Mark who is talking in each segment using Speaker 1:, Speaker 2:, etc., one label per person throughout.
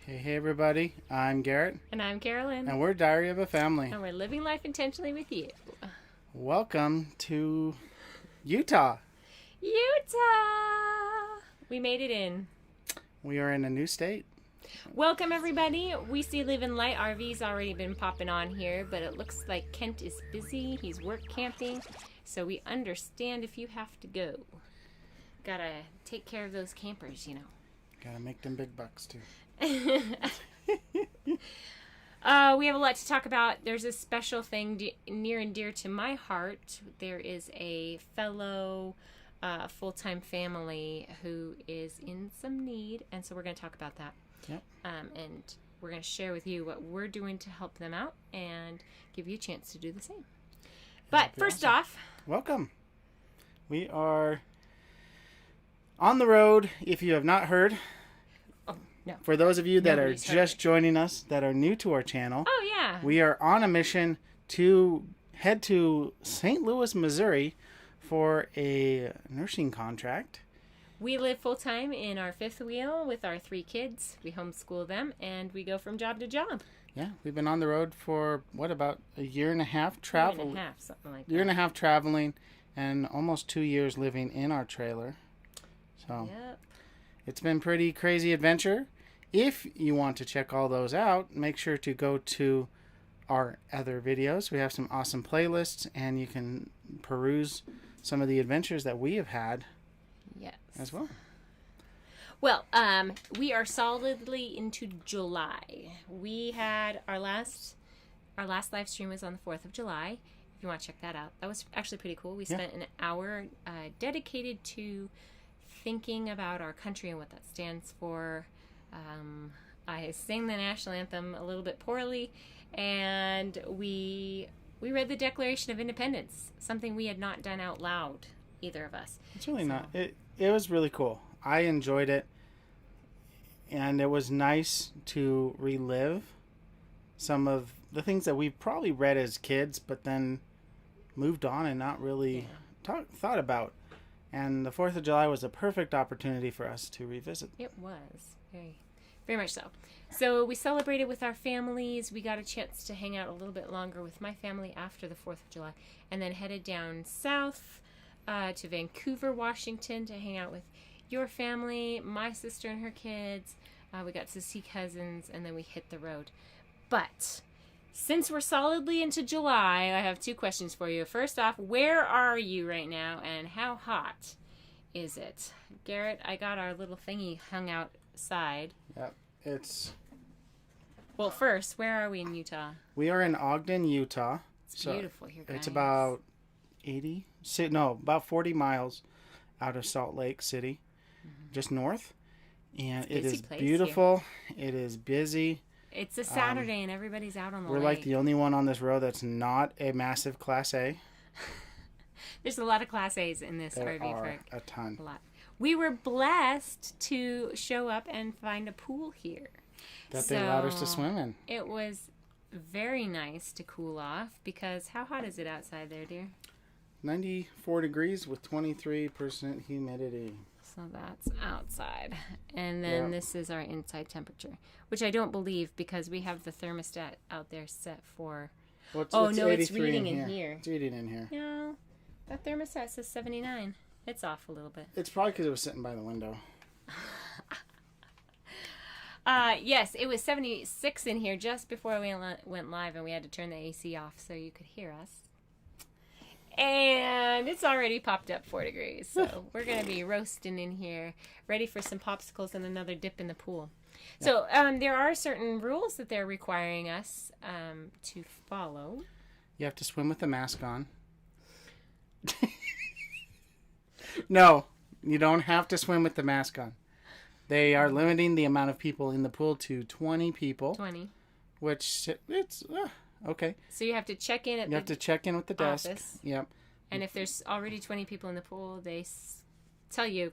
Speaker 1: Hey everybody, I'm Garrett.
Speaker 2: And I'm Carolyn.
Speaker 1: And we're Diary of a Family.
Speaker 2: And we're living life intentionally with you.
Speaker 1: Welcome to Utah.
Speaker 2: Utah! We made it in.
Speaker 1: We are in a new state.
Speaker 2: Welcome everybody. We see Living Light RV's already been popping on here, but it looks like Kent is busy. He's work camping, so we understand if you have to go. Gotta take care of those campers, you know.
Speaker 1: Gotta make them big bucks too.
Speaker 2: We have a lot to talk about. There's a special thing near and dear to my heart. There is a fellow full-time family who is in some need, and so we're going to talk about that.
Speaker 1: Yep.
Speaker 2: And we're going to share with you what we're doing to help them out and give you a chance to do the same. But first off,
Speaker 1: welcome. We are on the road. If you have not heard,
Speaker 2: no.
Speaker 1: For those of you that are just joining us, that are new to our channel, we are on a mission to head to St. Louis, Missouri for a nursing contract.
Speaker 2: We live full-time in our fifth wheel with our 3 kids. We homeschool them, and we go from job to job.
Speaker 1: Yeah, we've been on the road for, about a year and a half traveling?
Speaker 2: Year and a half, something like that.
Speaker 1: Year and a half traveling, and almost 2 years living in our trailer. So, It's been pretty crazy adventure. If you want to check all those out, make sure to go to our other videos. We have some awesome playlists, and you can peruse some of the adventures that we have had as well.
Speaker 2: Well, we are solidly into July. We had our last live stream was on the 4th of July. If you want to check that out, that was actually pretty cool. We spent an hour dedicated to thinking about our country and what that stands for. I sang the national anthem a little bit poorly, and we read the Declaration of Independence, something we had not done out loud, either of us.
Speaker 1: It's really not. It was really cool. I enjoyed it, and it was nice to relive some of the things that we probably read as kids, but then moved on and not really thought about. And the 4th of July was a perfect opportunity for us to revisit.
Speaker 2: It was. Very much so. So we celebrated with our families. We got a chance to hang out a little bit longer with my family after the 4th of July. And then headed down south to Vancouver, Washington to hang out with your family, my sister and her kids. We got to see cousins, and then we hit the road. But since we're solidly into July, I have 2 questions for you. First off, where are you right now, and how hot is it? Garrett, I got our little thingy hung outside.
Speaker 1: Yep, it's...
Speaker 2: Well, first, where are we in Utah?
Speaker 1: We are in Ogden, Utah.
Speaker 2: It's beautiful here, guys.
Speaker 1: It's about about 40 miles out of Salt Lake City, just north. And it is beautiful. Here. It is busy.
Speaker 2: It's a Saturday and everybody's out on the lake.
Speaker 1: We're like the only one on this road that's not a massive Class A.
Speaker 2: There's a lot of Class A's in this
Speaker 1: RV
Speaker 2: park.
Speaker 1: A ton.
Speaker 2: A lot. We were blessed to show up and find a pool here.
Speaker 1: That they allowed us to swim in.
Speaker 2: It was very nice to cool off because how hot is it outside there, dear?
Speaker 1: 94 degrees with 23% humidity.
Speaker 2: So that's outside. And then this is our inside temperature, which I don't believe because we have the thermostat out there set for... it's reading in here.
Speaker 1: It's reading in here.
Speaker 2: No, that thermostat says 79. It's off a little bit.
Speaker 1: It's probably because it was sitting by the window.
Speaker 2: Yes, it was 76 in here just before we went live, and we had to turn the AC off so you could hear us. And it's already popped up 4 degrees, so we're going to be roasting in here, ready for some popsicles and another dip in the pool. Yeah. So there are certain rules that they're requiring us to follow.
Speaker 1: You have to swim with the mask on. No, you don't have to swim with the mask on. They are limiting the amount of people in the pool to 20 people.
Speaker 2: 20.
Speaker 1: Which, it's... okay.
Speaker 2: So you have to check in at
Speaker 1: You have to check in with the desk.
Speaker 2: Office.
Speaker 1: Yep.
Speaker 2: And if there's already 20 people in the pool, they tell you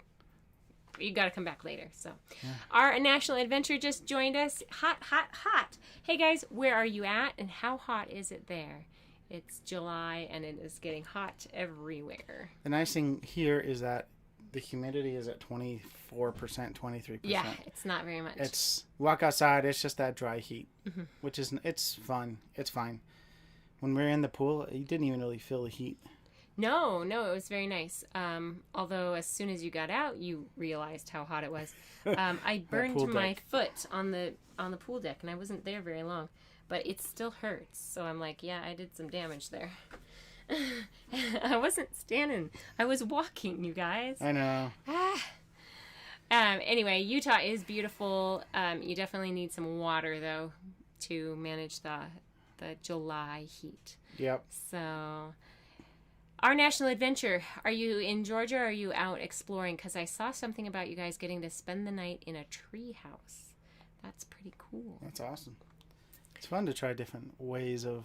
Speaker 2: got to come back later. So our national adventure just joined us. Hot, hot, hot. Hey guys, where are you at and how hot is it there? It's July and it is getting hot everywhere.
Speaker 1: The nice thing here is that the humidity is at 24%, 23%.
Speaker 2: Yeah, it's not very much.
Speaker 1: It's walk outside, it's just that dry heat, which is it's fun. It's fine. When we were in the pool, you didn't even really feel the heat.
Speaker 2: No, it was very nice. Although as soon as you got out, you realized how hot it was. I burned my foot on the pool deck, and I wasn't there very long, but it still hurts. So I'm like, yeah, I did some damage there. I wasn't standing. I was walking, you guys.
Speaker 1: I know.
Speaker 2: Anyway, Utah is beautiful. You definitely need some water, though, to manage the July heat.
Speaker 1: Yep.
Speaker 2: So, our national adventure. Are you in Georgia or are you out exploring? Because I saw something about you guys getting to spend the night in a tree house. That's pretty cool.
Speaker 1: That's awesome. It's fun to try different ways of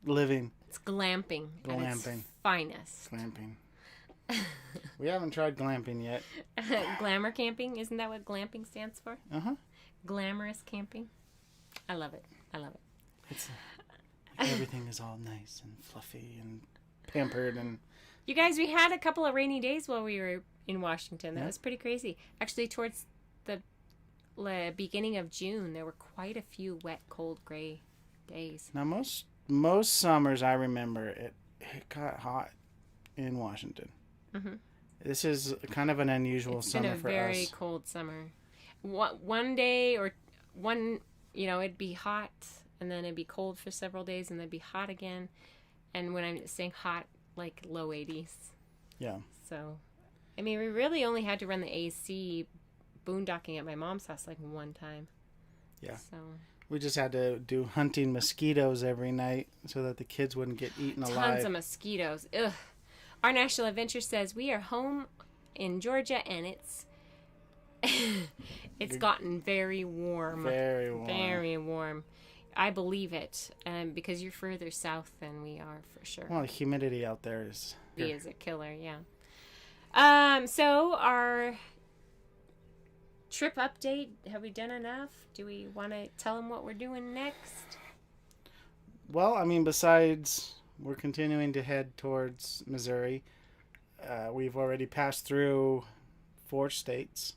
Speaker 1: living.
Speaker 2: It's glamping. At its finest.
Speaker 1: Glamping. We haven't tried glamping yet.
Speaker 2: Glamour camping? Isn't that what glamping stands for?
Speaker 1: Uh-huh.
Speaker 2: Glamorous camping. I love it.
Speaker 1: It's everything is all nice and fluffy and pampered and...
Speaker 2: You guys, we had a couple of rainy days while we were in Washington. That was pretty crazy. Actually, towards the beginning of June, there were quite a few wet, cold, gray days.
Speaker 1: Now, most summers I remember, it got hot in Washington. Mm-hmm. This is kind of an unusual summer for us.
Speaker 2: It's been a very cold summer. One day or one, it'd be hot, and then it'd be cold for several days, and then it'd be hot again. And when I'm saying hot, like low 80s.
Speaker 1: Yeah.
Speaker 2: So, I mean, we really only had to run the AC boondocking at my mom's house like one time.
Speaker 1: Yeah.
Speaker 2: So
Speaker 1: we just had to do hunting mosquitoes every night so that the kids wouldn't get eaten alive.
Speaker 2: Tons of mosquitoes. Ugh. Our national adventure says we are home in Georgia, and it's gotten very warm.
Speaker 1: Very warm.
Speaker 2: Very warm. I believe it, because you're further south than we are, for sure.
Speaker 1: Well, the humidity out there is
Speaker 2: a killer, yeah. So our trip update, have we done enough? Do we want to tell them what we're doing next?
Speaker 1: Well, I mean, besides we're continuing to head towards Missouri, we've already passed through 4 states.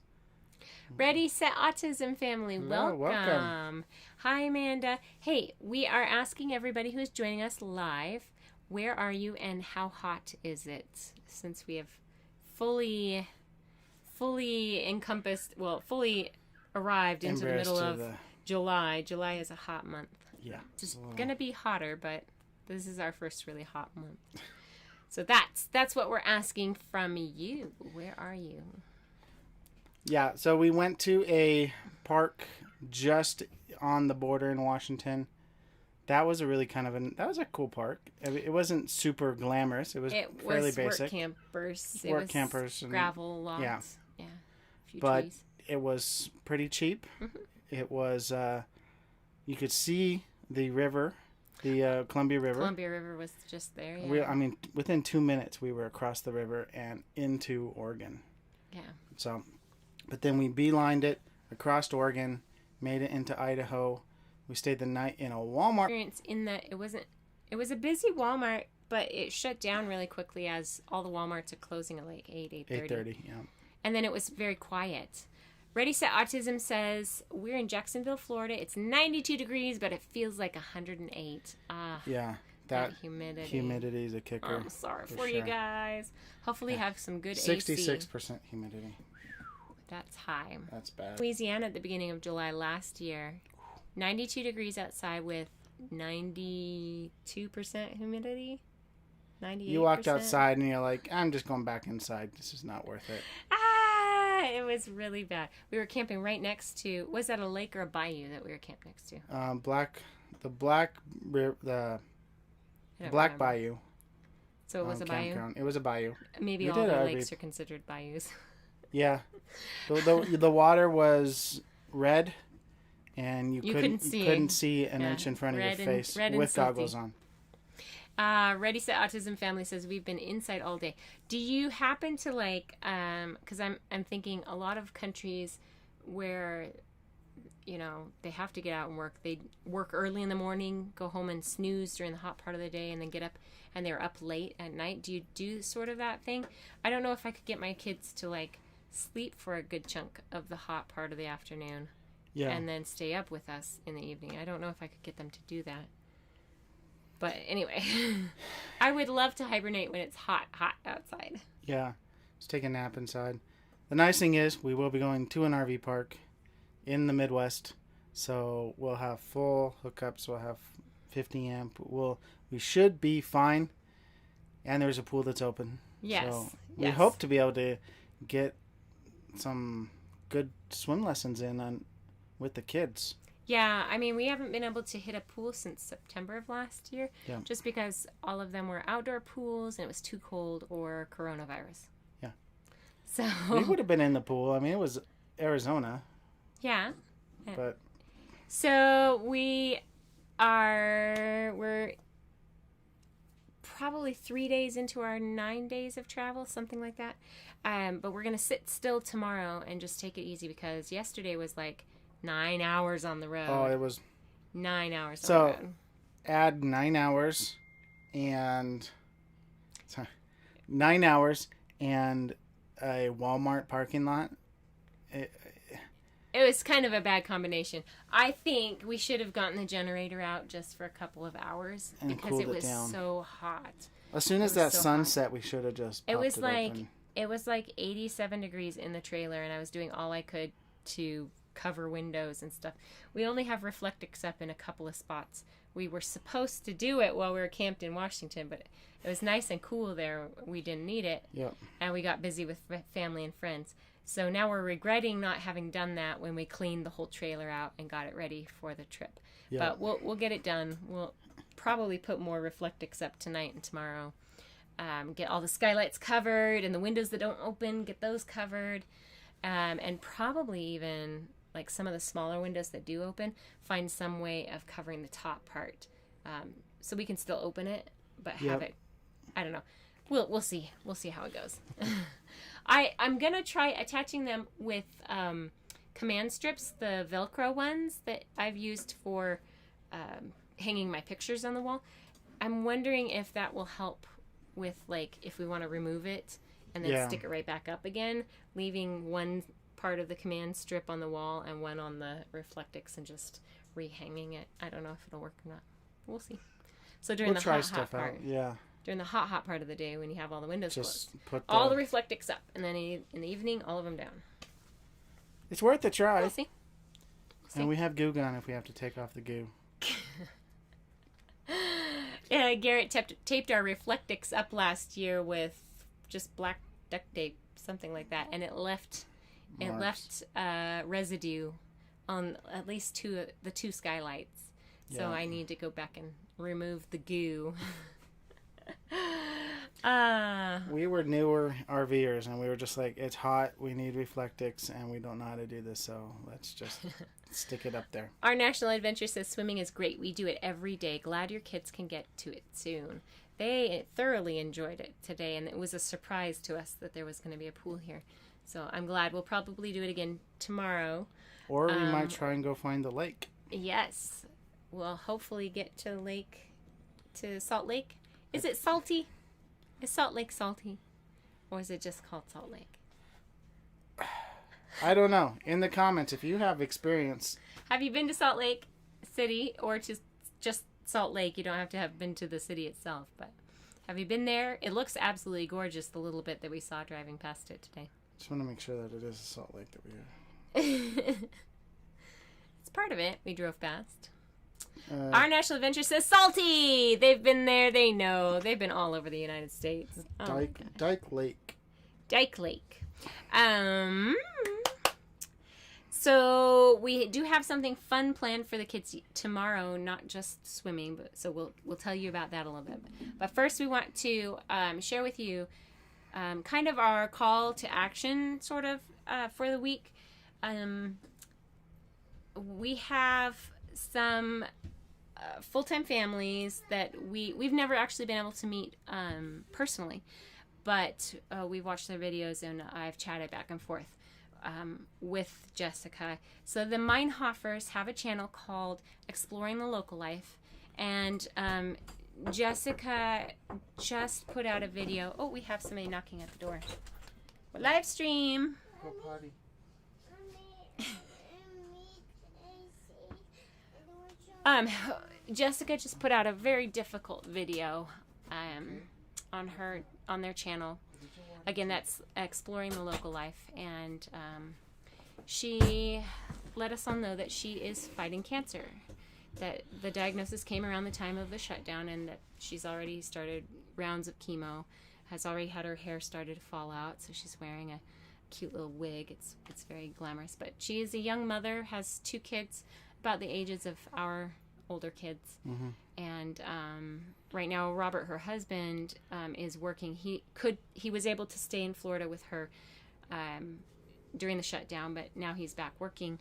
Speaker 2: Ready, Set, Autism family. Welcome. Hi, Amanda. Hey, we are asking everybody who is joining us live, where are you and how hot is it? Since we have fully arrived into the middle of July. July is a hot month.
Speaker 1: Yeah.
Speaker 2: It's going to be hotter, but this is our first really hot month. So that's what we're asking from you. Where are you?
Speaker 1: Yeah, so we went to a park just on the border in Washington. That was a really that was a cool park. It wasn't super glamorous. It was fairly basic.
Speaker 2: Work campers. And gravel lots. Yeah. A few trees.
Speaker 1: It was pretty cheap. Mm-hmm. It was, you could see the river, the Columbia River.
Speaker 2: Columbia River was just there, yeah.
Speaker 1: Within 2 minutes we were across the river and into Oregon. Yeah. So... But then we beelined it across Oregon, made it into Idaho. We stayed the night in a Walmart.
Speaker 2: It was a busy Walmart, but it shut down really quickly as all the Walmarts are closing at like 8:30.
Speaker 1: Yeah.
Speaker 2: And then it was very quiet. Ready, Set, Autism says, we're in Jacksonville, Florida. It's 92 degrees, but it feels like 108.
Speaker 1: Yeah. That humidity is a kicker.
Speaker 2: I'm sorry for you guys. Hopefully you have some good
Speaker 1: 66% humidity.
Speaker 2: That's high.
Speaker 1: That's bad.
Speaker 2: Louisiana at the beginning of July last year, 92 degrees outside with 92% humidity. 98%.
Speaker 1: You walked outside and you're like, I'm just going back inside. This is not worth it.
Speaker 2: It was really bad. We were camping right next to, was that a lake or a bayou that we were camped next to?
Speaker 1: The Black Bayou.
Speaker 2: So it was a bayou?
Speaker 1: It was a bayou.
Speaker 2: Maybe all the lakes are considered bayous.
Speaker 1: Yeah, the water was red, and you couldn't see an inch in front of your face with goggles on.
Speaker 2: Ready, Set, Autism family says we've been inside all day. Do you happen to because I'm thinking a lot of countries where you know, they have to get out and work. They work early in the morning, go home and snooze during the hot part of the day, and then get up, and they're up late at night. Do you do sort of that thing? I don't know if I could get my kids to, like, sleep for a good chunk of the hot part of the afternoon. Yeah. And then stay up with us in the evening. I don't know if I could get them to do that. But anyway, I would love to hibernate when it's hot outside.
Speaker 1: Yeah, just take a nap inside. The nice thing is we will be going to an RV park in the Midwest, so we'll have full hookups. We'll have 50 amp. We should be fine, and there's a pool that's open.
Speaker 2: Yes.
Speaker 1: So we hope to be able to get some good swim lessons in with the kids.
Speaker 2: Yeah, I mean, we haven't been able to hit a pool since September of last year, just because all of them were outdoor pools and it was too cold or coronavirus.
Speaker 1: Yeah.
Speaker 2: So
Speaker 1: we would have been in the pool. I mean, it was Arizona.
Speaker 2: Yeah.
Speaker 1: But
Speaker 2: so we're probably 3 days into our 9 days of travel, something like that. But we're going to sit still tomorrow and just take it easy, because yesterday was like 9 hours on the road.
Speaker 1: Oh, it was
Speaker 2: 9 hours on
Speaker 1: the road.
Speaker 2: So
Speaker 1: add 9 hours and 9 hours and a Walmart parking lot.
Speaker 2: It was kind of a bad combination. I think we should have gotten the generator out just for a couple of hours
Speaker 1: and
Speaker 2: because it was
Speaker 1: down.
Speaker 2: So hot.
Speaker 1: As soon as that sun set, we should have just popped
Speaker 2: it was like 87 degrees in the trailer, and I was doing all I could to cover windows and stuff. We only have Reflectix up in a couple of spots. We were supposed to do it while we were camped in Washington, but it was nice and cool there. We didn't need it.
Speaker 1: Yep.
Speaker 2: And we got busy with family and friends. So now we're regretting not having done that when we cleaned the whole trailer out and got it ready for the trip. Yep. But we'll get it done. We'll probably put more Reflectix up tonight and tomorrow. Get all the skylights covered and the windows that don't open, get those covered. And probably even like some of the smaller windows that do open, find some way of covering the top part. So we can still open it, but have it, I don't know. We'll see. We'll see how it goes. I'm going to try attaching them with command strips, the Velcro ones that I've used for hanging my pictures on the wall. I'm wondering if that will help with, like, if we want to remove it and then stick it right back up again, leaving one part of the command strip on the wall and one on the Reflectix and just rehanging it. I don't know if it'll work or not. We'll see. So during the hot part.
Speaker 1: Yeah.
Speaker 2: During the hot part of the day when you have all the windows
Speaker 1: just
Speaker 2: closed.
Speaker 1: Put
Speaker 2: all the Reflectix up, and then in the evening, all of them down.
Speaker 1: It's worth a try.
Speaker 2: We'll see.
Speaker 1: And we have goo gun if we have to take off the goo.
Speaker 2: Yeah, Garrett taped our Reflectix up last year with just black duct tape, something like that, and it left residue on at least the two skylights. So I need to go back and remove the goo.
Speaker 1: We were newer RVers, and we were just like, it's hot, we need Reflectix, and we don't know how to do this, so let's just stick it up there.
Speaker 2: Our National Adventure says swimming is great. We do it every day. Glad your kids can get to it soon. They thoroughly enjoyed it today, and it was a surprise to us that there was going to be a pool here. So I'm glad. We'll probably do it again tomorrow.
Speaker 1: Or we might try and go find the lake.
Speaker 2: Yes. We'll hopefully get to Salt Lake. Is it salty? Is Salt Lake salty? Or is it just called Salt Lake?
Speaker 1: I don't know. In the comments, if you have experience.
Speaker 2: Have you been to Salt Lake City or to just Salt Lake? You don't have to have been to the city itself, but have you been there? It looks absolutely gorgeous, the little bit that we saw driving past it today.
Speaker 1: Just want to make sure that it is a Salt Lake that we have.
Speaker 2: It's part of it. We drove past. Our National Adventure says salty. They've been there. They know. They've been all over the United States.
Speaker 1: Dyke Lake.
Speaker 2: Dyke Lake. So we do have something fun planned for the kids tomorrow. Not just swimming, but so we'll tell you about that a little bit. But first, we want to share with you kind of our call to action, sort of for the week. We have some full-time families that we've never actually been able to meet personally, but we've watched their videos and I've chatted back and forth with Jessica. So the Meinhofers have a channel called Exploring the Local Life, and Jessica just put out a video. Oh, we have somebody knocking at the door. Live stream.
Speaker 1: Go potty.
Speaker 2: Jessica just put out a very difficult video on their channel. Again, that's Exploring the Local Life, and she let us all know that she is fighting cancer. That the diagnosis came around the time of the shutdown, and that she's already started rounds of chemo, has already had her hair started to fall out, so she's wearing a cute little wig. It's very glamorous. But she is a young mother, has 2 kids about the ages of our older kids.
Speaker 1: Mm-hmm.
Speaker 2: And right now, Robert, her husband, is working. He was able to stay in Florida with her during the shutdown, but now he's back working,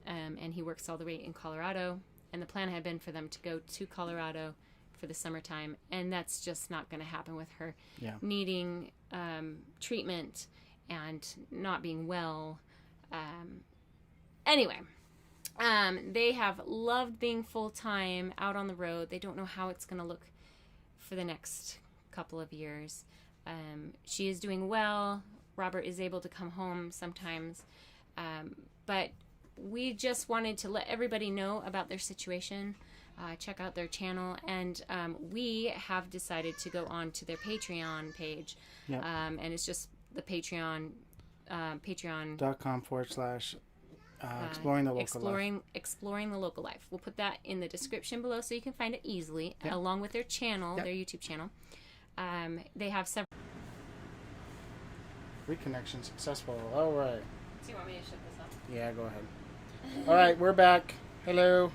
Speaker 2: and he works all the way in Colorado. And the plan had been for them to go to Colorado for the summertime, and that's just not going to happen with her needing treatment and not being well. Anyway, they have loved being full-time out on the road. They don't know how it's going to look for the next couple of years. She is doing well. Robert is able to come home sometimes, but we just wanted to let everybody know about their situation. Check out their channel, and we have decided to go on to their Patreon page.
Speaker 1: Yep.
Speaker 2: And it's just the Patreon.
Speaker 1: Patreon.com/exploring the local life.
Speaker 2: Exploring the Local Life. We'll put that in the description below so you can find it easily, along with their channel, their YouTube channel. They have several.
Speaker 1: Reconnection successful. All right.
Speaker 2: Do you want me to shut this off?
Speaker 1: Yeah, go ahead. All right, we're back. Hello.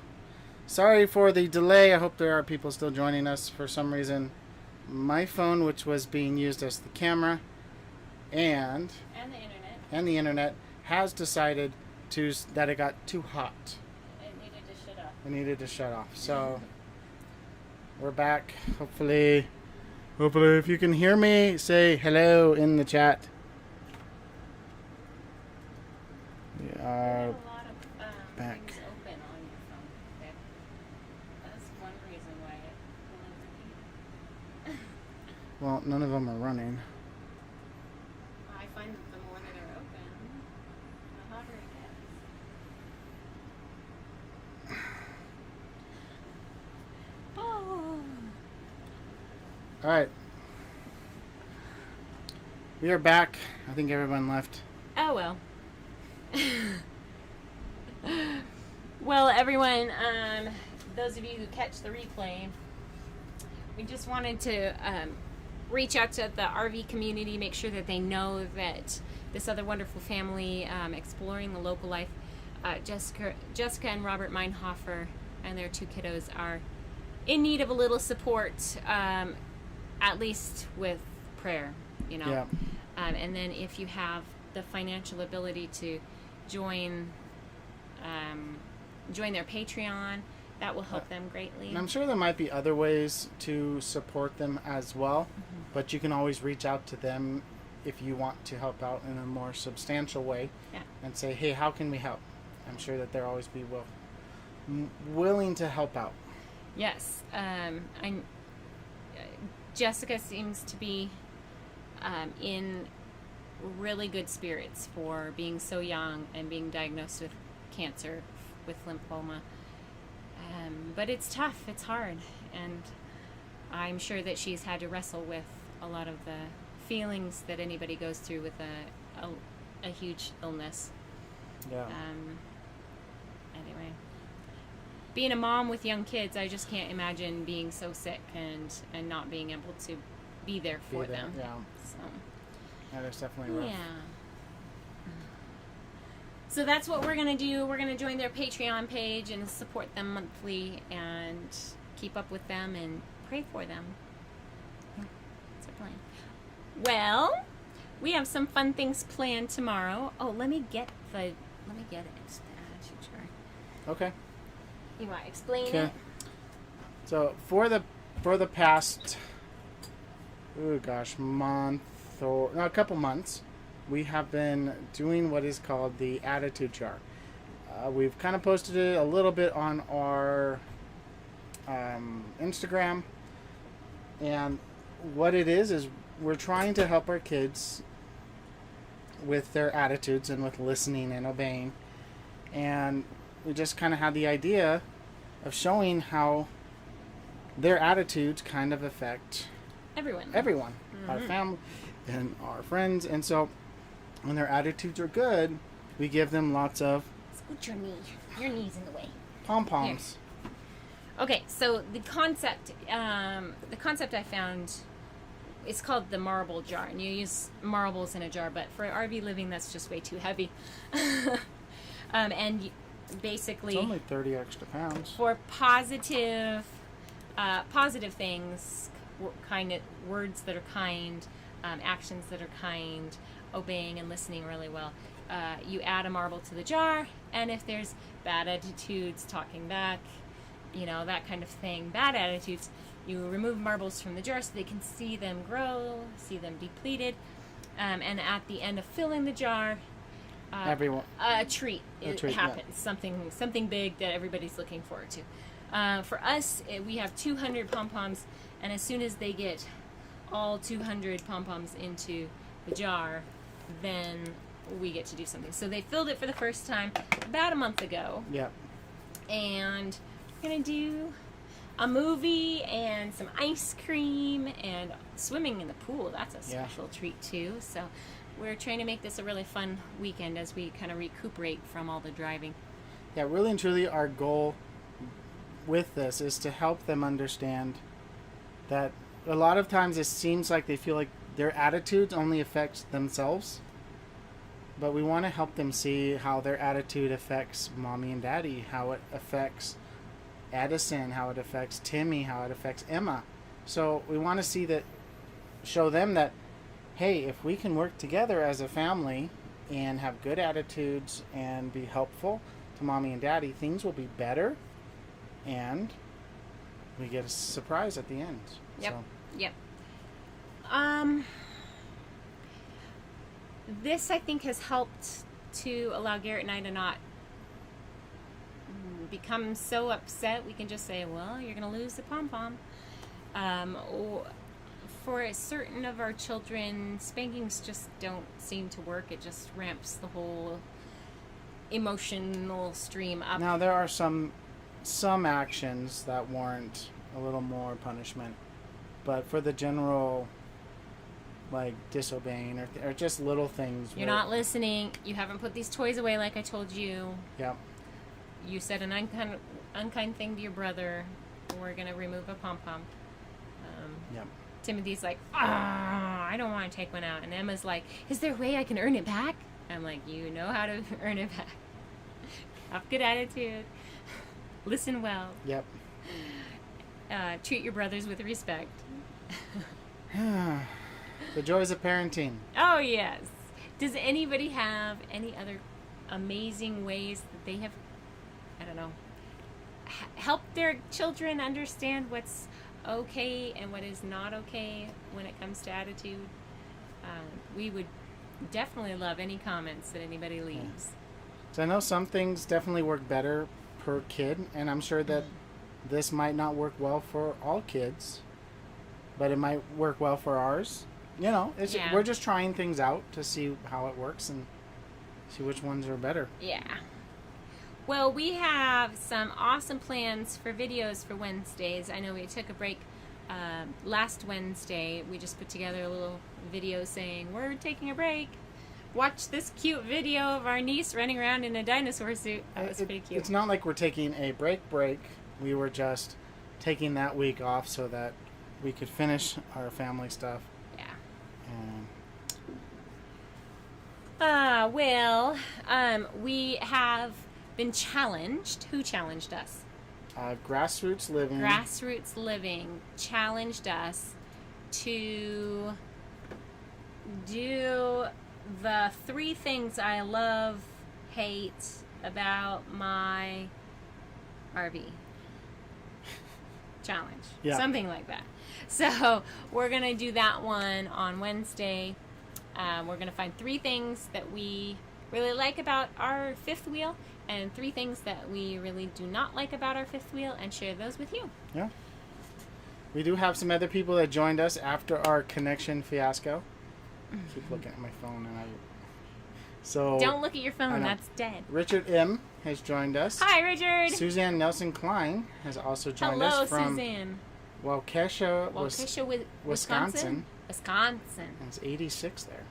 Speaker 1: Sorry for the delay. I hope there are people still joining us. For some reason, my phone, which was being used as the camera, and the internet has decided that it got too hot.
Speaker 2: It needed to shut off.
Speaker 1: It needed to shut off. So we're back. Hopefully, if you can hear me, say hello in the chat. We are back.
Speaker 2: Things open on your phone. Okay. That's one reason why it
Speaker 1: Well, none of them are running.
Speaker 2: I find that the more that are open, the hotter it gets. Oh.
Speaker 1: All right. We are back. I think everyone left.
Speaker 2: Oh well. Well, everyone, those of you who catch the replay, we just wanted to reach out to the RV community, make sure that they know that this other wonderful family, Exploring the Local Life, Jessica and Robert Meinhofer and their 2 kiddos are in need of a little support, at least with prayer, you know.
Speaker 1: Yeah.
Speaker 2: And then if you have the financial ability to join their Patreon, that will help them greatly.
Speaker 1: And I'm sure there might be other ways to support them as well, but you can always reach out to them if you want to help out in a more substantial way and say, hey, how can we help? I'm sure that they'll always be willing to help out.
Speaker 2: Yes. Jessica seems to be in really good spirits for being so young and being diagnosed with cancer, with lymphoma. But it's tough, it's hard, and I'm sure that she's had to wrestle with a lot of the feelings that anybody goes through with a huge illness.
Speaker 1: Yeah.
Speaker 2: Anyway, being a mom with young kids, I just can't imagine being so sick and not being able to be there for them.
Speaker 1: Yeah.
Speaker 2: So.
Speaker 1: Yeah, that's definitely rough.
Speaker 2: Yeah. So that's what we're going to do. We're going to join their Patreon page and support them monthly and keep up with them and pray for them. That's our plan. Well, we have some fun things planned tomorrow. Oh, let me get it.
Speaker 1: Okay.
Speaker 2: You want to explain
Speaker 1: Okay.
Speaker 2: it?
Speaker 1: So for the past, a couple months, we have been doing what is called the attitude jar. We've kind of posted it a little bit on our Instagram, and what it is we're trying to help our kids with their attitudes and with listening and obeying, and we just kind of had the idea of showing how their attitudes kind of affect
Speaker 2: everyone,
Speaker 1: mm-hmm. our family and our friends. And so when their attitudes are good, we give them lots of
Speaker 2: scoot your knee. Your knee's in the way.
Speaker 1: Pom-poms.
Speaker 2: Here. Okay, so the concept I found, it's called the marble jar, and you use marbles in a jar, but for RV living, that's just way too heavy. And basically,
Speaker 1: it's only 30 extra pounds.
Speaker 2: For positive things, words that are kind, actions that are kind, obeying and listening really well. You add a marble to the jar, and if there's bad attitudes, talking back, that kind of thing, bad attitudes, you remove marbles from the jar so they can see them grow, see them depleted, and at the end of filling the jar, a treat happens. Yeah. Something big that everybody's looking forward to. For us, we have 200 pom-poms, and as soon as they get all 200 pom-poms into the jar, then we get to do something. So they filled it for the first time about a month ago.
Speaker 1: Yep.
Speaker 2: And we're going to do a movie and some ice cream and swimming in the pool. That's a special treat too. So we're trying to make this a really fun weekend as we kind of recuperate from all the driving.
Speaker 1: Yeah, really and truly our goal with this is to help them understand that a lot of times it seems like they feel like their attitudes only affect themselves, but we want to help them see how their attitude affects mommy and daddy, how it affects Edison, how it affects Timmy, how it affects Emma. So we want to show them that, hey, if we can work together as a family and have good attitudes and be helpful to mommy and daddy, things will be better, and we get a surprise at the end.
Speaker 2: Yep.
Speaker 1: So.
Speaker 2: Yep. This, I think, has helped to allow Garrett and I to not become so upset. We can just say, well, you're going to lose the pom-pom. For certain of our children, spankings just don't seem to work. It just ramps the whole emotional stream up.
Speaker 1: Now, there are some actions that warrant a little more punishment, but for the general, like disobeying or just little things.
Speaker 2: You're not listening. You haven't put these toys away like I told you.
Speaker 1: Yep.
Speaker 2: You said an unkind thing to your brother. We're going to remove a pom-pom.
Speaker 1: Yep.
Speaker 2: Timothy's like, I don't want to take one out. And Emma's like, is there a way I can earn it back? I'm like, you know how to earn it back. Have good attitude. Listen well.
Speaker 1: Yep.
Speaker 2: Treat your brothers with respect.
Speaker 1: The joys of parenting.
Speaker 2: Oh, yes. Does anybody have any other amazing ways that they have, helped their children understand what's okay and what is not okay when it comes to attitude? We would definitely love any comments that anybody leaves.
Speaker 1: Yeah. So I know some things definitely work better per kid, and I'm sure that this might not work well for all kids, but it might work well for ours. We're just trying things out to see how it works and see which ones are better.
Speaker 2: Yeah. Well, we have some awesome plans for videos for Wednesdays. I know we took a break last Wednesday. We just put together a little video saying, we're taking a break. Watch this cute video of our niece running around in a dinosaur suit. That was pretty cute.
Speaker 1: It's not like we're taking a break. We were just taking that week off so that we could finish our family stuff.
Speaker 2: We have been challenged. Who challenged us?
Speaker 1: Grassroots Living.
Speaker 2: Grassroots Living challenged us to do the 3 things I love, hate about my RV. Challenge.
Speaker 1: Yeah.
Speaker 2: Something like that. So we're going to do that one on Wednesday. We're going to find 3 things that we really like about our fifth wheel and 3 things that we really do not like about our fifth wheel and share those with you.
Speaker 1: Yeah. We do have some other people that joined us after our connection fiasco. I keep looking at my phone so
Speaker 2: don't look at your phone, that's dead.
Speaker 1: Richard M. has joined us.
Speaker 2: Hi, Richard.
Speaker 1: Suzanne Nelson Klein has also joined us from
Speaker 2: Suzanne.
Speaker 1: Waukesha,
Speaker 2: Wisconsin.
Speaker 1: And it's 86 there.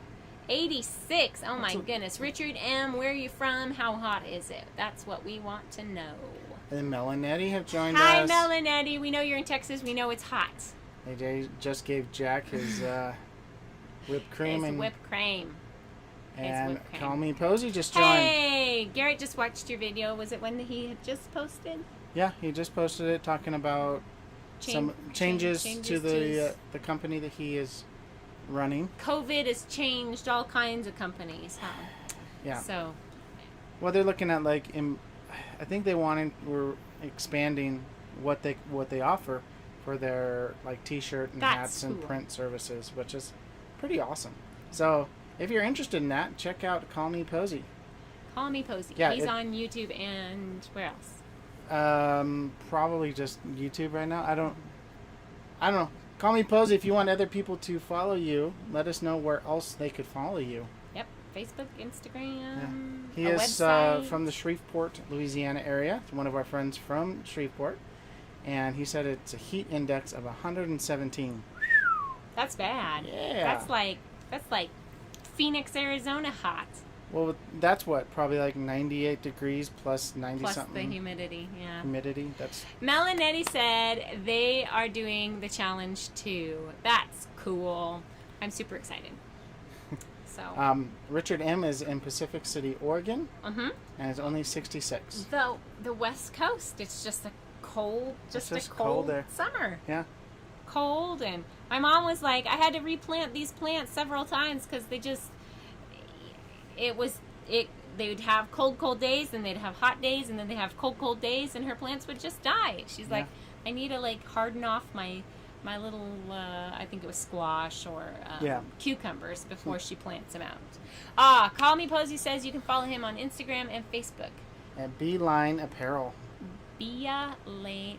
Speaker 2: 86. Oh my goodness. Richard M., where are you from? How hot is it? That's what we want to know.
Speaker 1: And Mel and Eddie have joined us.
Speaker 2: Hi, Mel and Eddie. We know you're in Texas. We know it's hot.
Speaker 1: They just gave Jack his whipped cream.
Speaker 2: His whipped cream.
Speaker 1: And Call Me Posey just joined.
Speaker 2: Hey, Garrett just watched your video. Was it when he had just posted?
Speaker 1: Yeah, he just posted it talking about some changes to the company that he is running.
Speaker 2: COVID has changed all kinds of companies, huh?
Speaker 1: Yeah.
Speaker 2: So.
Speaker 1: Well, they're looking at I think we're expanding what they offer for their T-shirt and hats and print services, which is pretty awesome. So. If you're interested in that, check out Call Me Posey.
Speaker 2: Call Me Posey.
Speaker 1: Yeah,
Speaker 2: he's on YouTube and where
Speaker 1: else? Probably just YouTube right now. I don't know. Call Me Posey. If you want other people to follow you, let us know where else they could follow you.
Speaker 2: Yep. Facebook, Instagram.
Speaker 1: Yeah. He is from the Shreveport, Louisiana area. It's one of our friends from Shreveport, and he said it's a heat index of 117.
Speaker 2: That's bad.
Speaker 1: Yeah.
Speaker 2: That's like Phoenix, Arizona hot.
Speaker 1: Well, that's probably 98 degrees plus 90
Speaker 2: plus
Speaker 1: something.
Speaker 2: Plus the humidity, yeah.
Speaker 1: Humidity, that's...
Speaker 2: Mel and Eddie said they are doing the challenge too. That's cool. I'm super excited. So.
Speaker 1: Richard M. is in Pacific City, Oregon.
Speaker 2: Mm-hmm.
Speaker 1: And it's only 66.
Speaker 2: The West Coast, it's just a cold
Speaker 1: there.
Speaker 2: Summer.
Speaker 1: Yeah.
Speaker 2: Cold, and my mom was like, I had to replant these plants several times because they would have cold days, and they'd have hot days, and then they'd have cold days, and her plants would just die. She's like, I need to harden off my little I think it was squash or cucumbers before she plants them out. Call Me Posey says you can follow him on Instagram and Facebook
Speaker 1: at Beeline Apparel.
Speaker 2: Bea Lane,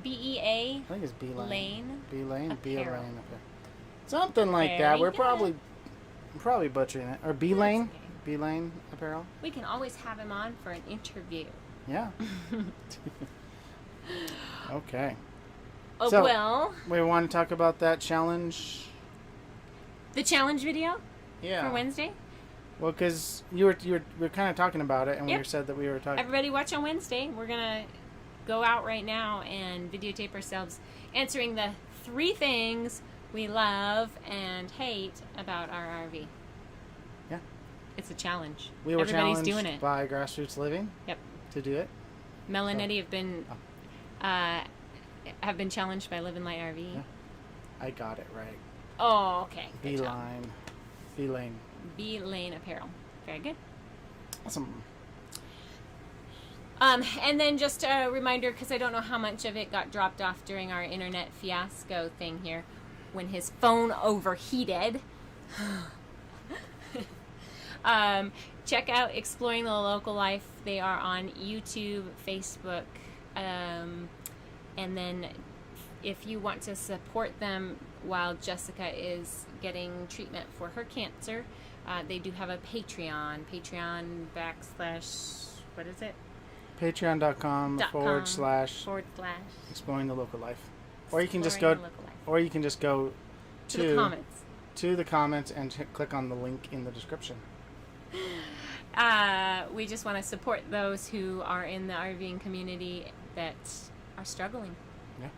Speaker 2: B-E-A.
Speaker 1: I think it's Beeline.
Speaker 2: Lane.
Speaker 1: Beeline
Speaker 2: Apparel.
Speaker 1: Apparel. Something like that. We're probably butchering it. Or Beeline. Okay. Beeline Apparel.
Speaker 2: We can always have him on for an interview.
Speaker 1: Yeah. Okay.
Speaker 2: Oh,
Speaker 1: so,
Speaker 2: well.
Speaker 1: We want to talk about that challenge.
Speaker 2: The challenge video?
Speaker 1: Yeah.
Speaker 2: For Wednesday?
Speaker 1: Well, because we were kind of talking about it, and we said that we were talking.
Speaker 2: Everybody watch on Wednesday. We're going to go out right now and videotape ourselves answering the 3 things we love and hate about our RV.
Speaker 1: Yeah.
Speaker 2: It's a challenge.
Speaker 1: We were
Speaker 2: Everybody's
Speaker 1: challenged
Speaker 2: doing it.
Speaker 1: by Grassroots Living.
Speaker 2: Yep.
Speaker 1: To do it.
Speaker 2: Mel and Eddie have been challenged by Live and Light RV.
Speaker 1: Yeah. I got it right.
Speaker 2: Oh, okay.
Speaker 1: Beeline.
Speaker 2: Lane Apparel. Very good.
Speaker 1: Awesome.
Speaker 2: And then just a reminder, because I don't know how much of it got dropped off during our internet fiasco thing here, when his phone overheated. Check out Exploring the Local Life. They are on YouTube, Facebook, and then if you want to support them while Jessica is getting treatment for her cancer, they do have a Patreon. Patreon / what is it?
Speaker 1: Patreon.com / Exploring the Local Life. Or you can just go to the comments and click on the link in the description.
Speaker 2: We just want to support those who are in the RVing community that are struggling.
Speaker 1: Yeah.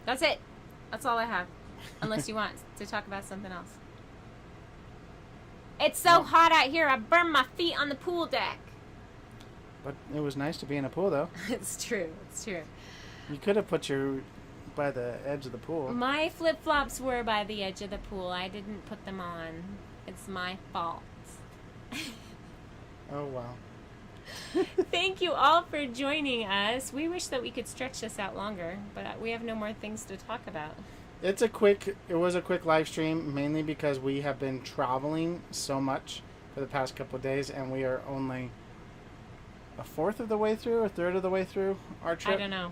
Speaker 2: That's it. That's all I have. Unless you want to talk about something else. It's so hot out here, I burned my feet on the pool deck.
Speaker 1: But it was nice to be in a pool, though.
Speaker 2: It's true.
Speaker 1: You could have put by the edge of the pool.
Speaker 2: My flip-flops were by the edge of the pool. I didn't put them on. It's my fault.
Speaker 1: Oh, wow.
Speaker 2: Thank you all for joining us. We wish that we could stretch this out longer, but we have no more things to talk about.
Speaker 1: It was a quick live stream, mainly because we have been traveling so much for the past couple of days, and we are only a fourth of the way through, a third of the way through our trip.
Speaker 2: I don't know.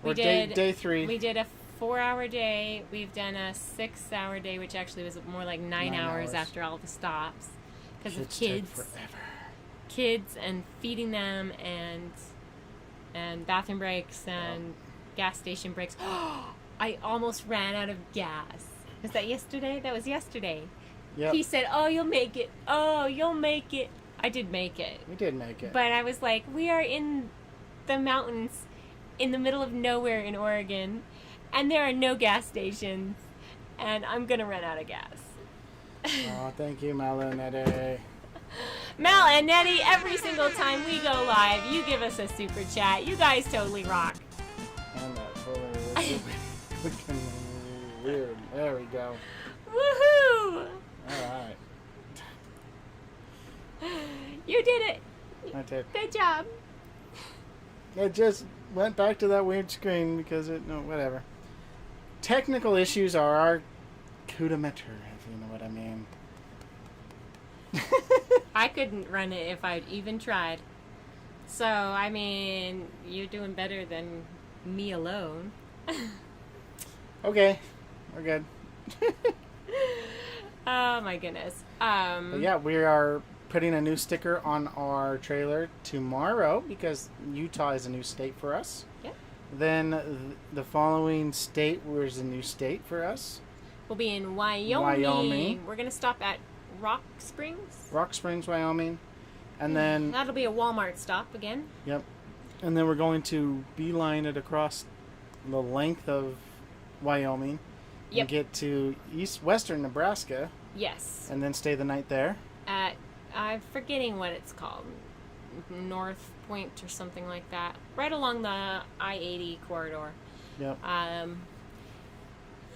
Speaker 1: Or day 3.
Speaker 2: We did a 4-hour day. We've done a 6-hour day, which actually was more like 9 hours after all the stops. Because of kids.
Speaker 1: Took forever.
Speaker 2: Kids and feeding them and bathroom breaks and gas station breaks. I almost ran out of gas. Was that yesterday? That was yesterday.
Speaker 1: Yep.
Speaker 2: He said, "Oh, you'll make it. Oh, you'll make it." I did make it.
Speaker 1: We did make it.
Speaker 2: But I was like, we are in the mountains in the middle of nowhere in Oregon, and there are no gas stations, and I'm going to run out of gas.
Speaker 1: Oh, thank you, Mel and Eddie.
Speaker 2: Mel and Nettie, every single time we go live, you give us a super chat. You guys totally rock.
Speaker 1: And that totally weird. There we go.
Speaker 2: Woohoo!
Speaker 1: All right.
Speaker 2: You did it.
Speaker 1: I did.
Speaker 2: Good job.
Speaker 1: It just went back to that weird screen because whatever. Technical issues are our coup de maître, if you know what I mean.
Speaker 2: I couldn't run it if I'd even tried. So, I mean, you're doing better than me alone.
Speaker 1: Okay, we're good.
Speaker 2: Oh my goodness.
Speaker 1: But yeah, we are putting a new sticker on our trailer tomorrow because Utah is a new state for us.
Speaker 2: Yep.
Speaker 1: Then the following state was a new state for us.
Speaker 2: We'll be in Wyoming. We're going to stop at Rock Springs,
Speaker 1: Wyoming. And then
Speaker 2: that'll be a Walmart stop again.
Speaker 1: Yep. And then we're going to beeline it across the length of Wyoming.
Speaker 2: Yep.
Speaker 1: And get to western Nebraska.
Speaker 2: Yes.
Speaker 1: And then stay the night there.
Speaker 2: At, I'm forgetting what it's called. North Point or something like that. Right along the I-80 corridor.
Speaker 1: Yep.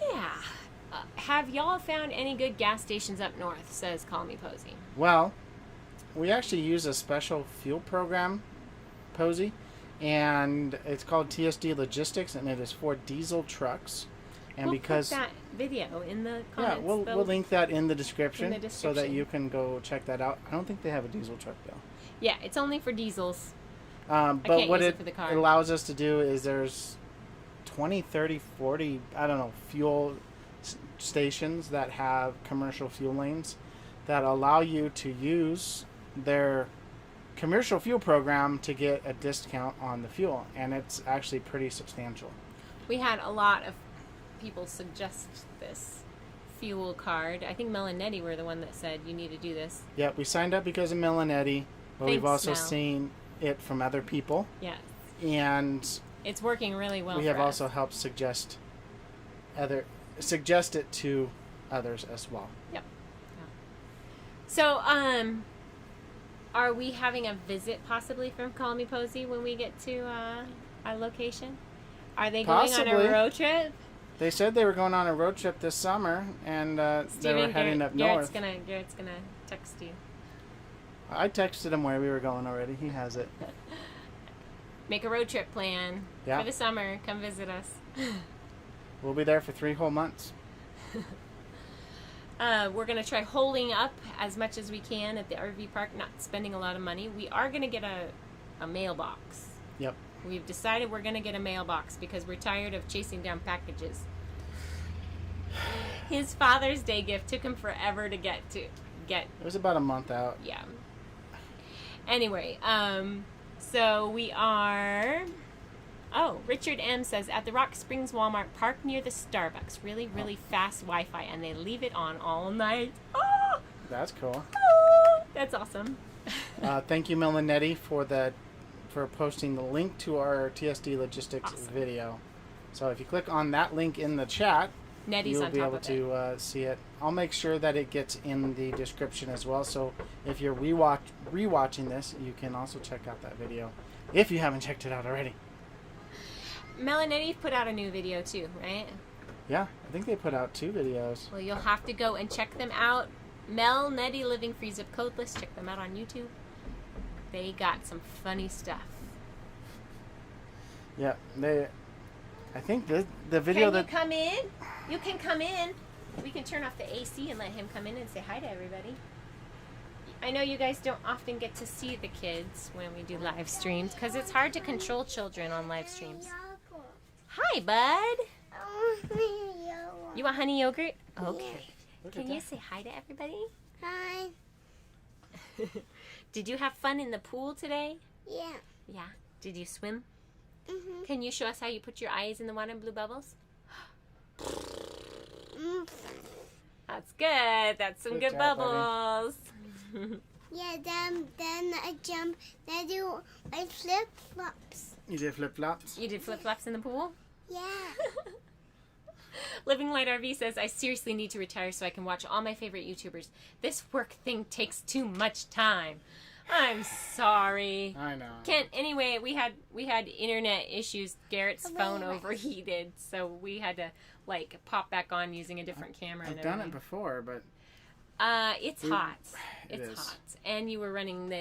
Speaker 2: Yeah. Have y'all found any good gas stations up north, says Call Me Posey.
Speaker 1: Well, we actually use a special fuel program, Posey, and it's called TSD Logistics, and it is for diesel trucks. And
Speaker 2: we'll
Speaker 1: because
Speaker 2: put that video in the comments.
Speaker 1: Yeah, we'll link that in the description so that
Speaker 2: description.
Speaker 1: you can go check that out. I don't think they have a diesel truck though.
Speaker 2: Yeah, it's only for diesels.
Speaker 1: But
Speaker 2: can't
Speaker 1: what
Speaker 2: use
Speaker 1: it
Speaker 2: it for the car.
Speaker 1: allows us to do is there's 20, 30, 40, I don't know, fuel stations that have commercial fuel lanes that allow you to use their commercial fuel program to get a discount on the fuel, and it's actually pretty substantial.
Speaker 2: We had a lot of people suggest this fuel card. I think Mel and Nettie were the one that said you need to do this.
Speaker 1: Yeah, we signed up because of Mel and Eddie, but we've also
Speaker 2: Mel.
Speaker 1: seen it from other people.
Speaker 2: Yes.
Speaker 1: And
Speaker 2: it's working really well.
Speaker 1: We have also helped suggest it to others as well.
Speaker 2: Yep. Yeah. So, are we having a visit possibly from Call Me Posey when we get to our location? Are they going on a road trip?
Speaker 1: They said they were going on a road trip this summer, and they were heading up north.
Speaker 2: Garrett's gonna text you.
Speaker 1: I texted him where we were going already. He has it.
Speaker 2: Make a road trip plan for the summer. Come visit us.
Speaker 1: We'll be there for 3 whole months.
Speaker 2: We're going to try holding up as much as we can at the RV park, not spending a lot of money. We are going to get a mailbox.
Speaker 1: Yep.
Speaker 2: We've decided we're going to get a mailbox because we're tired of chasing down packages. His Father's Day gift took him forever to get. It
Speaker 1: was about a month out.
Speaker 2: Yeah. Anyway, so we are... Oh, Richard M. says, at the Rock Springs Walmart, park near the Starbucks. Really, really fast Wi-Fi, and they leave it on all night. Oh!
Speaker 1: That's cool.
Speaker 2: Oh! That's awesome.
Speaker 1: Thank you, Mel and Nettie, for posting the link to our TSD Logistics video. So if you click on that link in the chat,
Speaker 2: Nettie's
Speaker 1: you'll be able to see it. I'll make sure that it gets in the description as well. So if you're rewatching this, you can also check out that video if you haven't checked it out already.
Speaker 2: Mel and Nettie put out a new video too, right?
Speaker 1: Yeah, I think they put out 2 videos.
Speaker 2: Well, you'll have to go and check them out. Mel, Nettie, Living Free Zip Codeless. Check them out on YouTube. They got some funny stuff.
Speaker 1: Yeah, they I think the video
Speaker 2: Can you come in? You can come in. We can turn off the AC and let him come in and say hi to everybody. I know you guys don't often get to see the kids when we do live streams because it's hard to control children on live streams. Hi, bud. You want honey yogurt? Okay. Can you say hi to everybody?
Speaker 3: Hi.
Speaker 2: Did you have fun in the pool today?
Speaker 3: Yeah.
Speaker 2: Yeah. Did you swim?
Speaker 3: Mhm.
Speaker 2: Can you show us how you put your eyes in the water and blue bubbles? That's good. That's some good
Speaker 1: job,
Speaker 2: bubbles.
Speaker 3: Yeah. Then I jump. Then I do my flip flops.
Speaker 1: You did flip-flops?
Speaker 2: You did flip-flops in the pool?
Speaker 3: Yeah.
Speaker 2: Living Light RV says, I seriously need to retire so I can watch all my favorite YouTubers. This work thing takes too much time. I'm sorry.
Speaker 1: I know.
Speaker 2: Anyway, we had internet issues. Garrett's phone overheated, so we had to like pop back on using a different camera.
Speaker 1: I've done it before, but
Speaker 2: it's hot.
Speaker 1: It
Speaker 2: It's
Speaker 1: is.
Speaker 2: hot, and you were running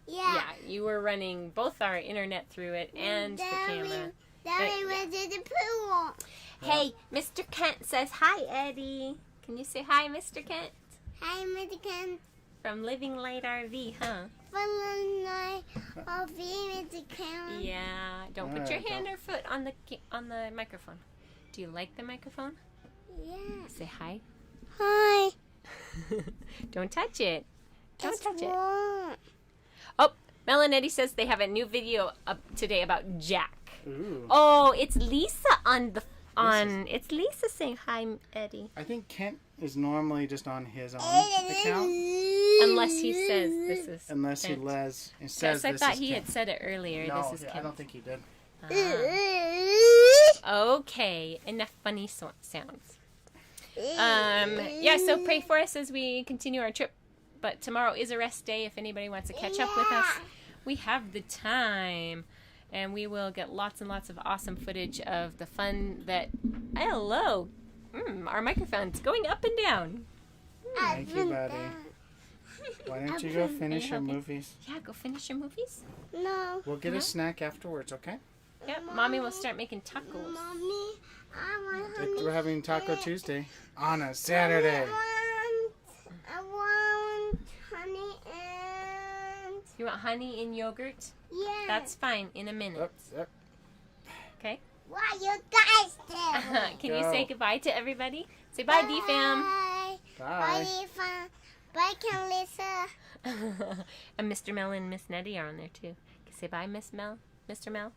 Speaker 3: Yeah.
Speaker 2: you were running both our internet through it and the camera.
Speaker 3: Then we went to the pool.
Speaker 2: Hey, Mr. Kent says hi, Eddie. Can you say hi, Mr. Kent?
Speaker 3: Hi, Mexican.
Speaker 2: From Living Light RV, huh?
Speaker 3: Following my Mexican.
Speaker 2: Yeah. Don't put your hand or foot on the microphone. Do you like the microphone?
Speaker 3: Yeah.
Speaker 2: Say hi.
Speaker 3: Hi.
Speaker 2: Don't touch it. Don't
Speaker 3: It's
Speaker 2: touch it.
Speaker 3: warm.
Speaker 2: Oh, Mel and Eddie says they have a new video up today about Jack.
Speaker 1: ooh.
Speaker 2: Oh, it's Lisa it's Lisa saying hi, Eddie.
Speaker 1: I think Kent is normally just on his own account,
Speaker 2: Unless he says this is.
Speaker 1: unless he
Speaker 2: Kent.
Speaker 1: says
Speaker 2: Yes, I
Speaker 1: this
Speaker 2: thought
Speaker 1: is
Speaker 2: he
Speaker 1: Kent.
Speaker 2: had said it earlier.
Speaker 1: No,
Speaker 2: This is
Speaker 1: I
Speaker 2: Kent.
Speaker 1: don't think he did.
Speaker 2: Okay, enough funny sounds. Yeah, so pray for us as we continue our trip. But tomorrow is a rest day if anybody wants to catch up with us. We have the time. And we will get lots and lots of awesome footage of the fun that... Hello! Our microphone's going up and down.
Speaker 1: Thank you, buddy. Why don't you go finish your
Speaker 2: help you?
Speaker 1: movies?
Speaker 2: Yeah, go finish your movies.
Speaker 3: No.
Speaker 1: We'll get a snack afterwards, okay?
Speaker 2: Yep, Mommy will start making tacos.
Speaker 3: Mommy, I want honey.
Speaker 1: We're having Taco Tuesday on a Saturday.
Speaker 3: I want honey and...
Speaker 2: You want honey in yogurt?
Speaker 3: Yeah.
Speaker 2: That's fine, in a minute.
Speaker 1: Oops, yep.
Speaker 2: Okay?
Speaker 3: What you guys do?
Speaker 2: Can you
Speaker 1: Go.
Speaker 2: say goodbye to everybody? Say bye, D-Fam.
Speaker 3: Bye.
Speaker 1: Bye.
Speaker 3: Bye, D-Fam. Bye, Lisa.
Speaker 2: And Mr. Mel and Miss Nettie are on there too. Say bye, Miss Mel. Mr. Mel.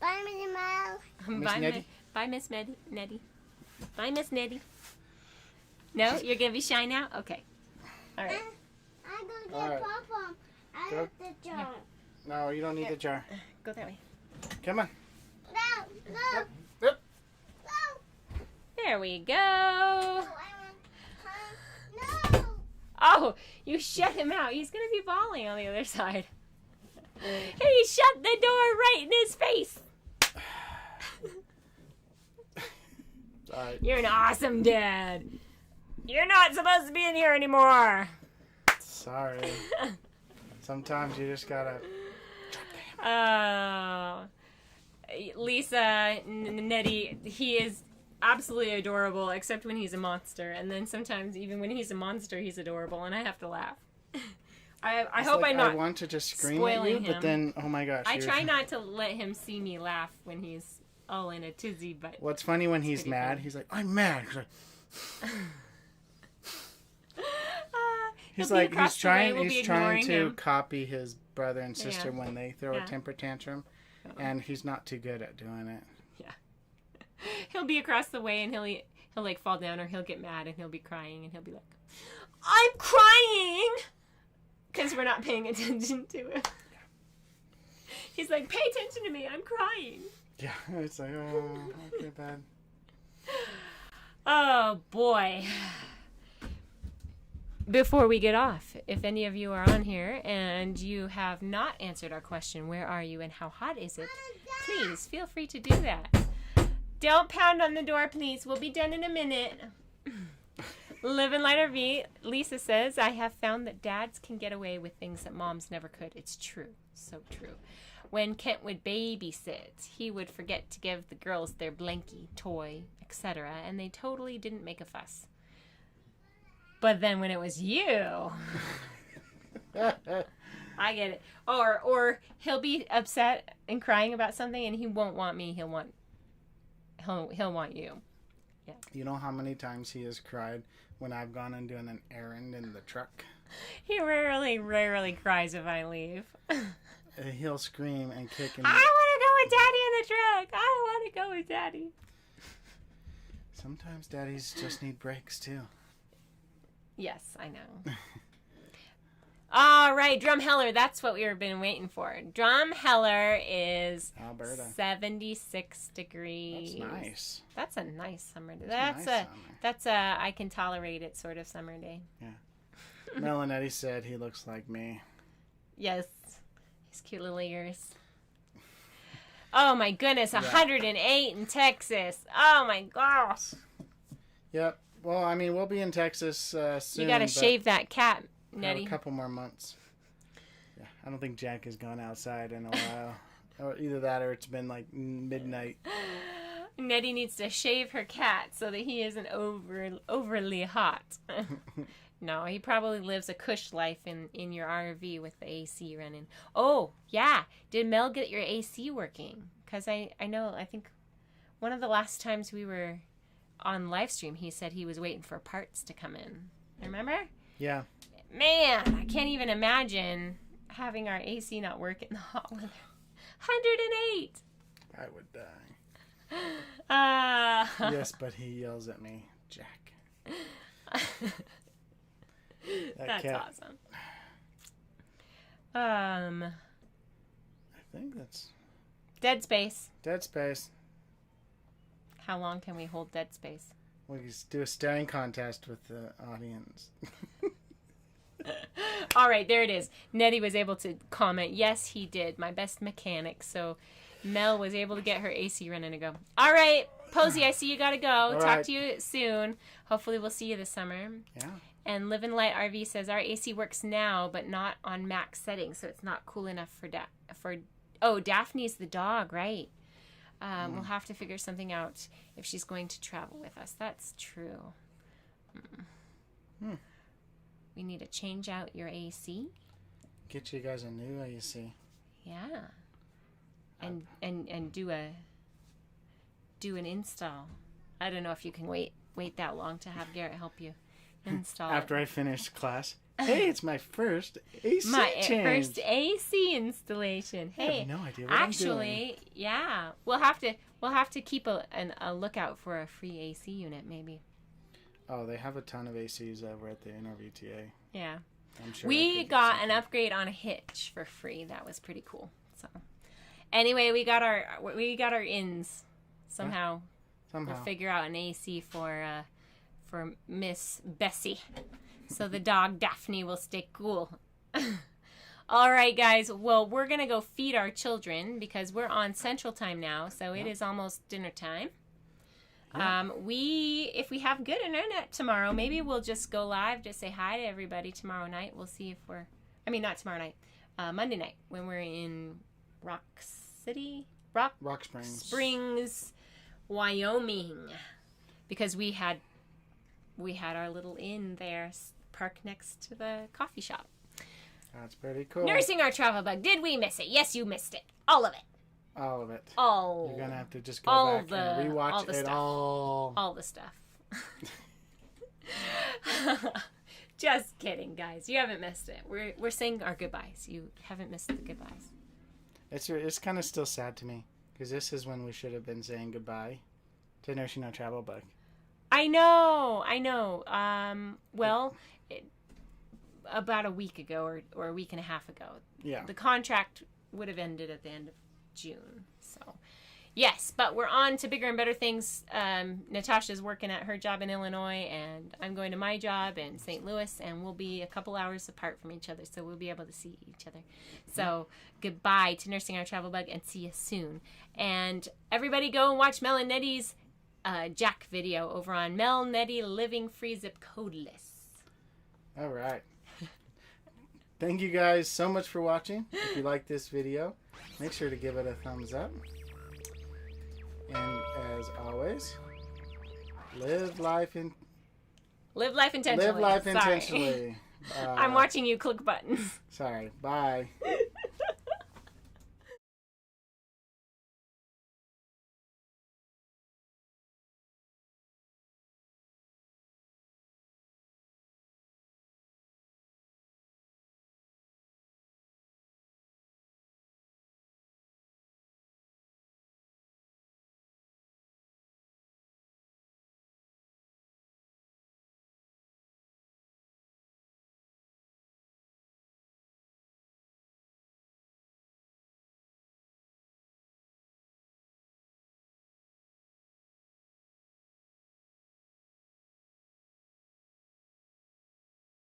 Speaker 3: Bye, Minnie Mouse.
Speaker 1: Miss
Speaker 2: Bye,
Speaker 1: Nettie?
Speaker 2: Bye, Miss Nettie. Bye, Miss Nettie. No, you're gonna be shy now. Okay. All right.
Speaker 3: I go
Speaker 1: All
Speaker 3: get
Speaker 1: right.
Speaker 3: Papa. I
Speaker 1: Go.
Speaker 3: got the jar.
Speaker 1: No, you don't need the jar.
Speaker 2: Go that way.
Speaker 1: Come on.
Speaker 3: No, no,
Speaker 1: Yep.
Speaker 3: no.
Speaker 2: There we go.
Speaker 3: I want, no.
Speaker 2: Oh, you shut him out. He's gonna be bawling on the other side. He shut the door right in his face.
Speaker 1: Alright.
Speaker 2: You're an awesome dad. You're not supposed to be in here anymore.
Speaker 1: Sorry. Sometimes you just gotta.
Speaker 2: Lisa, Nettie, he is absolutely adorable, except when he's a monster. And then sometimes, even when he's a monster, he's adorable, and I have to laugh. I hope
Speaker 1: like,
Speaker 2: I'm not
Speaker 1: I want to just scream at
Speaker 2: spoiling
Speaker 1: you,
Speaker 2: him.
Speaker 1: but then, oh my gosh.
Speaker 2: I
Speaker 1: you're-
Speaker 2: try not to let him see me laugh when he's all in a tizzy, but
Speaker 1: What's funny when he's
Speaker 2: pretty
Speaker 1: mad,
Speaker 2: funny.
Speaker 1: he's like, I'm mad. He's like,
Speaker 2: he'll be across
Speaker 1: he's
Speaker 2: the way,
Speaker 1: trying,
Speaker 2: we'll be
Speaker 1: he's trying
Speaker 2: ignoring
Speaker 1: to
Speaker 2: him.
Speaker 1: copy his brother and sister
Speaker 2: Yeah.
Speaker 1: when they throw
Speaker 2: Yeah.
Speaker 1: a temper tantrum, and he's not too good at doing it.
Speaker 2: He'll be across the way and he'll like fall down, or he'll get mad and he'll be crying and he'll be like, I'm crying, because we're not paying attention to him. He's like, pay attention to me, I'm crying.
Speaker 1: Yeah, it's like, oh, okay, bad.
Speaker 2: Oh boy. Before we get off, if any of you are on here and you have not answered our question, where are you and how hot is it? Please feel free to do that. Don't pound on the door, please. We'll be done in a minute. Live in Light RV, Lisa says, I have found that dads can get away with things that moms never could. It's true. So true. when Kent would babysit, he would forget to give the girls their blankie, toy, etc., and they totally didn't make a fuss. But then when it was you, I get it. Or he'll be upset and crying about something, and he won't want me. He'll want you. Yeah.
Speaker 1: You know how many times he has cried when I've gone and done an errand in the truck?
Speaker 2: He rarely cries if I leave.
Speaker 1: He'll scream and kick and...
Speaker 2: I want to go with Daddy in the truck. I want to go with Daddy.
Speaker 1: Sometimes daddies just need breaks, too.
Speaker 2: Yes, I know. All right, Drumheller. That's what we've been waiting for. Drumheller is
Speaker 1: Alberta.
Speaker 2: 76 degrees.
Speaker 1: That's nice.
Speaker 2: That's a nice summer day.
Speaker 1: That's a
Speaker 2: I can tolerate it sort of summer day.
Speaker 1: Yeah. Melanetti said he looks like me.
Speaker 2: Yes. His cute little ears. Oh my goodness, 108 in Texas. Oh my gosh.
Speaker 1: Yep. Well, I mean, we'll be in Texas soon.
Speaker 2: You got to shave that cat, Nettie.
Speaker 1: A couple more months. Yeah, I don't think Jack has gone outside in a while. Or either that or it's been like midnight.
Speaker 2: Nettie needs to shave her cat so that he isn't overly hot. No, he probably lives a cush life in your RV with the AC running. Oh, yeah. Did Mel get your AC working? Because I think one of the last times we were on live stream, he said he was waiting for parts to come in. Remember?
Speaker 1: Yeah.
Speaker 2: Man, I can't even imagine having our AC not work in the hot weather. 108!
Speaker 1: I would die.
Speaker 2: Uh,
Speaker 1: Yes, but he yells at me, Jack.
Speaker 2: That's
Speaker 1: cat.
Speaker 2: awesome.
Speaker 1: I think that's
Speaker 2: Dead Space.
Speaker 1: Dead Space.
Speaker 2: How long can we hold Dead Space?
Speaker 1: We can do a staring contest with the audience.
Speaker 2: All right, there it is. Nettie was able to comment, yes, he did. My best mechanic. So Mel was able to get her AC running to go. All right, Posey, I see you got to go.
Speaker 1: All
Speaker 2: Talk
Speaker 1: right.
Speaker 2: to you soon. Hopefully we'll see you this summer.
Speaker 1: Yeah.
Speaker 2: And Live and Light RV says, our AC works now, but not on max settings, so it's not cool enough for Daphne's the dog, right? We'll have to figure something out if she's going to travel with us. That's true. We need to change out your AC.
Speaker 1: Get you guys a new AC.
Speaker 2: Yeah. And do an install. I don't know if you can wait that long to have Garrett help you install
Speaker 1: After
Speaker 2: it.
Speaker 1: I finish class. Hey, it's my first AC change.
Speaker 2: First AC installation.
Speaker 1: I
Speaker 2: Hey,
Speaker 1: have no idea what I'm doing.
Speaker 2: yeah, we'll have to keep a lookout for a free AC unit, maybe.
Speaker 1: Oh, they have a ton of ACs over at the NRVTA.
Speaker 2: Yeah,
Speaker 1: I'm sure
Speaker 2: we got an upgrade on a hitch for free. That was pretty cool. So, anyway, we got our ins somehow.
Speaker 1: Somehow.
Speaker 2: We'll figure out an AC for Miss Bessie. So the dog Daphne will stay cool. All right, guys. Well, we're going to go feed our children because we're on Central Time now. So it is almost dinner time.
Speaker 1: Yeah.
Speaker 2: If we have good internet tomorrow, maybe we'll just go live, just say hi to everybody tomorrow night. We'll see if not tomorrow night, Monday night when we're in Rock Springs, Wyoming, because we had our little inn there, parked next to the coffee shop.
Speaker 1: That's pretty cool.
Speaker 2: Nursing our travel bug. Did we miss it? Yes, you missed it. All of it.
Speaker 1: All of it.
Speaker 2: Oh.
Speaker 1: You're going to have to just go back and rewatch
Speaker 2: all the
Speaker 1: it
Speaker 2: stuff.
Speaker 1: all.
Speaker 2: All the stuff. Just kidding, guys. You haven't missed it. We're saying our goodbyes. You haven't missed the goodbyes.
Speaker 1: It's kind of still sad to me because this is when we should have been saying goodbye to Nursing Our Travel Bug.
Speaker 2: I know. About a week ago or a week and a half ago.
Speaker 1: Yeah.
Speaker 2: The contract would have ended at the end of June. So, yes, but we're on to bigger and better things. Natasha's working at her job in Illinois, and I'm going to my job in St. Louis, and we'll be a couple hours apart from each other, so we'll be able to see each other. So, goodbye to Nursing Our Travel Bug, and see you soon. And everybody go and watch Mel and Nettie's Jack video over on Mel Nettie Living Free Zip Codeless.
Speaker 1: All right. Thank you guys so much for watching. If you like this video, make sure to give it a thumbs up. And as always, live life intentionally.
Speaker 2: Sorry.
Speaker 1: Intentionally.
Speaker 2: I'm watching you click buttons.
Speaker 1: Sorry. Bye.